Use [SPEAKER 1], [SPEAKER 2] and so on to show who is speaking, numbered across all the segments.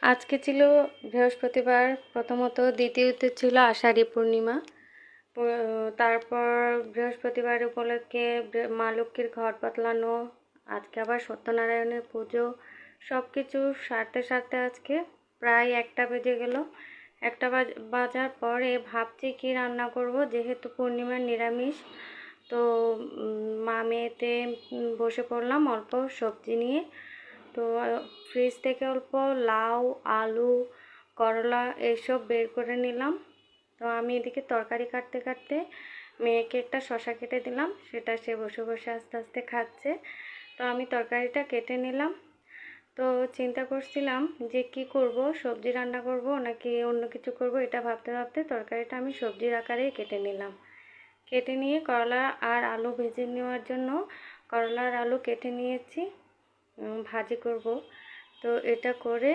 [SPEAKER 1] আজকে ছিল বৃহস্পতিবার, প্রথমত দ্বিতীয়ত ছিল আষাঢ়ী পূর্ণিমা। তারপর বৃহস্পতিবার উপলক্ষে মা লক্ষ্মীর ঘট পাতলানো, আজকে আবার সত্যনারায়ণের পুজো, সব কিছু সারতে সারতে আজকে প্রায় 1টা বেজে গেল। 1টা বাজার পরে ভাবছি কি রান্না করব, যেহেতু পূর্ণিমার নিরামিষ। তো মা মেয়েতে বসে পড়লাম অল্প সবজি নিয়ে। তো ফ্রিজ থেকে অল্প লাউ, আলু, করলা এইসব বের করে নিলাম। তো আমি এদিকে তরকারি কাটতে কাটতে মেয়েকে একটা শসা কেটে দিলাম, সেটা সে বসে বসে আস্তে আস্তে খাচ্ছে। তো আমি তরকারিটা কেটে নিলাম। তো চিন্তা করছিলাম যে কি করব, সবজি রান্না করব নাকি অন্য কিছু করব, এটা ভাবতে ভাবতে তরকারিটা আমি সবজির আকারেই কেটে নিলাম। কেটে নিয়ে করলা আর আলু ভেজে নেওয়ার জন্য করলা আর আলু কেটে নিয়েছি, ভাজি করব। তো এটা করে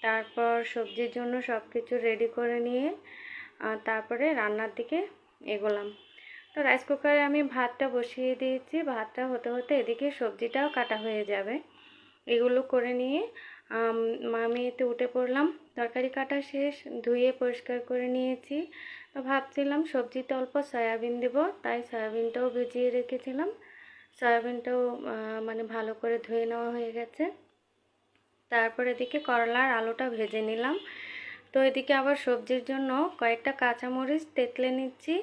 [SPEAKER 1] তারপর সবজির জন্য সব কিছু রেডি করে নিয়ে তারপরে রান্নার দিকে এগোলাম। তো রাইস কুকারে আমি ভাতটা বসিয়ে দিয়েছি, ভাতটা হতে হতে এদিকে সবজিটাও কাটা হয়ে যাবে। এগুলো করে নিয়ে আমি এতে উঠে পড়লাম। তরকারি কাটা শেষ, ধুয়ে পরিষ্কার করে নিয়েছি। তো ভাবছিলাম সবজিতে অল্প সয়াবিন দেব, তাই সয়াবিনটাও ভিজিয়ে রেখেছিলাম। সয়াবিনটাও মানে ভালো করে ধুয়ে নেওয়া হয়ে গেছে। তারপর এদিকে করলা আর আলুটা ভেজে নিলাম। তো এদিকে আবার সবজির জন্য কয়েকটা কাঁচামরিচ তেঁতলে নিচ্ছি।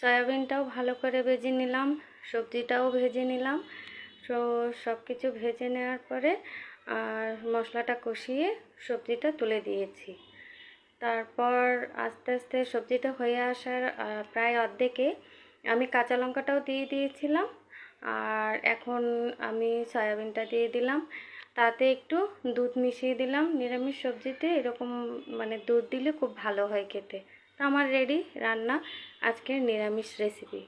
[SPEAKER 1] সয়াবিনটাও ভালো করে ভেজে নিলাম, সবজিটাও ভেজে নিলাম। তো সব কিছু ভেজে নেওয়ার পরে আর মশলাটা কষিয়ে সবজিটা তুলে দিয়েছি। তারপর আস্তে আস্তে সবজিটা হয়ে আসার প্রায় অর্ধেকে আমি কাঁচা লঙ্কাটাও দিয়ে দিয়েছিলাম। আর এখন আমি সয়াবিনটা দিয়ে দিলাম, তাতে একটু দুধ মিশিয়ে দিলাম। নিরামিষ সবজিতে এরকম মানে দুধ দিলে খুব ভালো হয় খেতে। তো আমার রেডি রান্না আজকের নিরামিষ রেসিপি।